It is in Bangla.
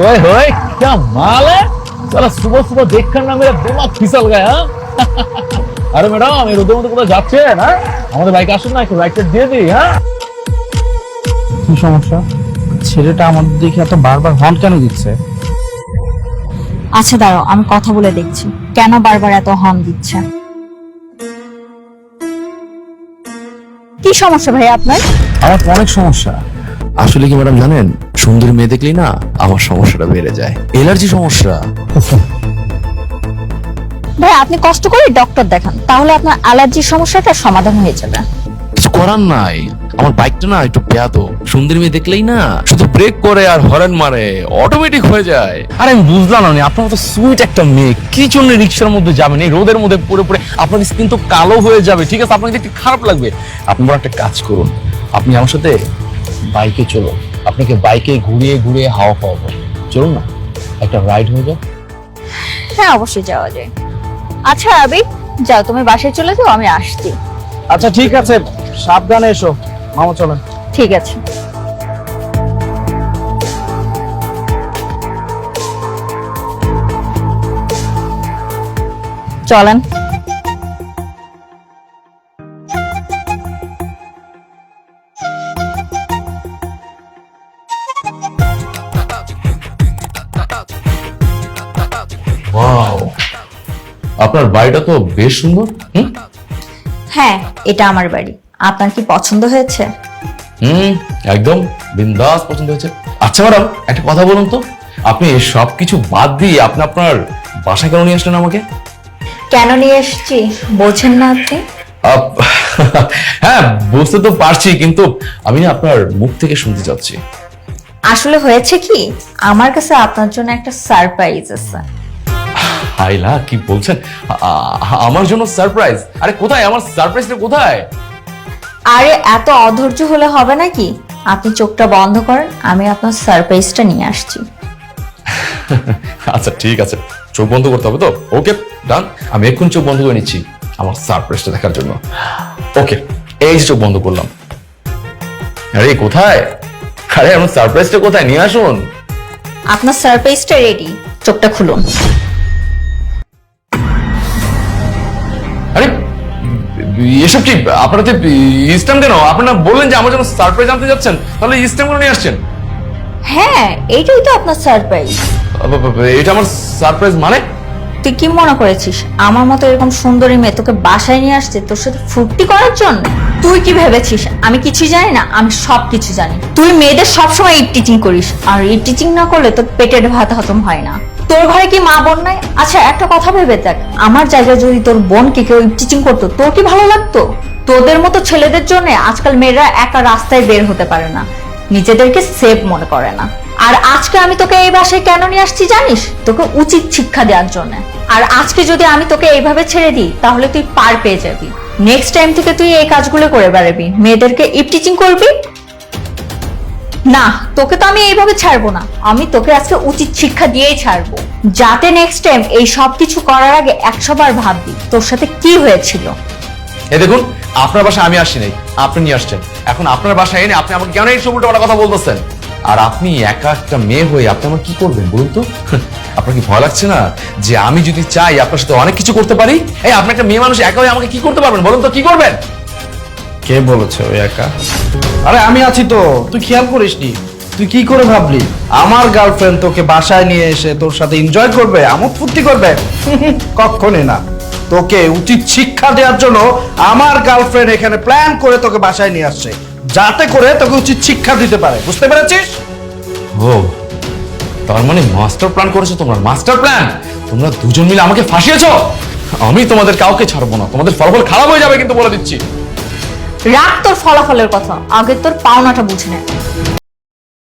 होए होए क्या माल है साला सुबह सुबह देखकर ना मेरा दिमाग फिसल गया আরে ম্যাডাম এই রোদের মধ্যে কোথাও যাচ্ছেন হ্যাঁ আমাদের বাইকে আসুন না একটু রাইডটা দিয়ে দিই হ্যাঁ কি সমস্যা ছেলেটা আমাদের দিকে এত বারবার হর্ন কেন দিচ্ছে আচ্ছা দাঁড়াও আমি কথা বলে দেখছি কেন বারবার এত হর্ন দিচ্ছে কি সমস্যা ভাই আপনার আমার তো অনেক সমস্যা আসলে কি ম্যাডাম জানেন সুন্দরী মেয়ে দেখলেই না আমার সমস্যাটা বেড়ে যায় অ্যালার্জি সমস্যা ভাই আপনি কষ্ট করে ডক্টর দেখান তাহলে আপনার অ্যালার্জির সমস্যাটা সমাধান হয়ে যাবে কিছু করার নাই আমার বাইকটা না একটু বেয়াদব সুন্দরী মেয়ে দেখলেই না শুধু ব্রেক করে আর হর্ন মারে অটোমেটিক হয়ে যায়। আরে আমি বুঝলাম না আপনার মতো সুইট একটা মেয়ে কি জন্য রিক্সার মধ্যে যাবেন এই রোদের মধ্যে পড়ে পড়ে আপনার স্কিন তো কালো হয়ে যাবে ঠিক আছে আপনাকে দেখতে খারাপ লাগবে আপনি বড় একটা কাজ করুন আপনি আমার সাথে বাইকে চলুন আপনাকে বাইকে ঘুরিয়ে ঘুরিয়ে হাওয়া খাওয়াবো চলুন না একটা রাইড হয়ে যাক হ্যাঁ অবশ্যই যাওয়া যায় আচ্ছা আবি যাও তুমি বাসায় চলে যাও আমি আসছি আচ্ছা ঠিক আছে সাবধানে এসো মামা চলেন ঠিক আছে চলেন ওয়াও আপনার বাড়িটা তো বেশ সুন্দর হ্যাঁ এটা আমার বাড়ি আপনার কি পছন্দ হয়েছে একদম বিন্দাস পছন্দ হয়েছে। আচ্ছা ম্যাডাম একটা কথা বলুন তো আপনি সব কিছু বাদ দিয়ে আপনি আপনার বাসায় কেন নিয়ে আসলেন আমাকে? কেন নিয়ে এসেছি বোঝেন না আপনি আপ- হ্যাঁ বুঝতে তো পারছি কিন্তু আমি না আপনার মুখ থেকে শুনতে চাচ্ছি। আসলে হয়েছে কি আমার কাছে আপনার জন্য একটা সারপ্রাইজ আছে হাইলা কি বলছেন আমার জন্য সারপ্রাইজ? আরে কোথায় আমার সারপ্রাইজটা কোথায়? আরে এত অধৈর্য হলে হবে নাকি আপনি চোখটা বন্ধ করেন আমি আপনার সারপ্রাইজটা নিয়ে আসছি আচ্ছা ঠিক আছে চোখ বন্ধ করতে হবে তো ওকে ডান আমি এক্ষুনি চোখ বন্ধ করে নিচ্ছি আমার সারপ্রাইজটা দেখার জন্য ওকে এই যে চোখ বন্ধ করলাম আরে কোথায় আরে আমার সারপ্রাইজটা কোথায় নিয়ে আসুন আপনার সারপ্রাইজটা রেডি চোখটা খুলুন আরে এসব কি আপনারা স্ট্যাম্প কেন আপনারা বললেন যে আমার জন্য সারপ্রাইজ আনতে যাচ্ছেন তাহলে স্ট্যাম্প কেন নিয়ে আসছেন হ্যাঁ এইটাই তো আপনার সারপ্রাইজ এটা আমার সারপ্রাইজ মানে তুই কি মনে করেছিস আমার মতো এরকম সুন্দরী মেয়ে তোকে বাসায় নিয়ে আসছে তোর সাথে ফুর্তি করার জন্য তুই কি ভেবেছিস আমি কিছু জানি না আমি সব কিছু জানি তুই মেয়েদের সবসময় ইট টিচিং করিস আর ইট টিচিং না করলে তোর পেটের ভাত হজম হয় না তোর ঘরে কি মা বোন নাই আচ্ছা একটা কথা ভেবে দেখ আমার জায়গায় যদি তোর বোনকে কেউ ইট টিচিং করতো তোর কি ভালো লাগতো তোদের মতো ছেলেদের জন্য আজকাল মেয়েরা একা রাস্তায় বের হতে পারে না নিজেদেরকে সেফ মনে করে না আর আজকে আমি তোকে এই বাসায় কেন নিয়ে আসছি জানিস তোকে উচিত শিক্ষা দেওয়ার জন্য আর আজকে যদি আমি তোকে এইভাবে ছেড়ে দিই তাহলে তুই পার পেয়ে যাবি নেক্সট টাইম থেকে তুই এই কাজগুলো করে বেড়াবি মেয়েদেরকে ইপ টিচিং করবি না তোকে তো আমি এইভাবে ছাড়বো না আমি তোকে আজকে উচিত শিক্ষা দিয়েই ছাড়বো যাতে নেক্সট টাইম এই সব কিছু করার আগে 100 বার ভাববি তোর সাথে কি হয়েছিল এই দেখুন আপনার বাসায় আমি আসি নাই আপনি নিয়ে আসছেন এখন আপনার বাসায় এনে আপনি আমাকে কেন এই সব উল্টোপাল্টা কথা বলতেছেন আর আপনি একা একটা মেয়ে হয়ে আপনি আমার কি করবেন বলুন তো আপনার কি ভয় লাগছে না যে আমি যদি চাই আপনার সাথে অনেক কিছু করতে পারি এই আপনি একটা মেয়ে মানুষ একা হয়ে আমাকে কি করতে পারবেন বলুন তো কি করবেন? কে বলেছে ওই একা আরে আমি আছি তো তুই খেয়াল করিসনি তুই কি করে ভাবলি আমার গার্লফ্রেন্ড তোকে বাসায় নিয়ে এসে তোর সাথে এনজয় করবে আমোদ ফুর্তি করবে কখনই না তোকে উচিত শিক্ষা দেওয়ার জন্য আমার গার্লফ্রেন্ড এখানে প্ল্যান করে তোকে বাসায় নিয়ে আসছে যাতে করে তোকে উচিত শিক্ষা দিতে পারে বুঝতে পেরেছিস ও তার মানে মাস্টার প্ল্যান করেছো তোমরা মাস্টার প্ল্যান তোমরা দুজন মিলে আমাকে ফাঁসিয়েছো আমি তোমাদের কাউকে ছাড়বো না তোমাদের ফলাফল খারাপ হয়ে যাবে কিন্তু বলে দিচ্ছি রাখ তোর ফলাফলের কথা আগে তোর পাওনাটা বুঝে নে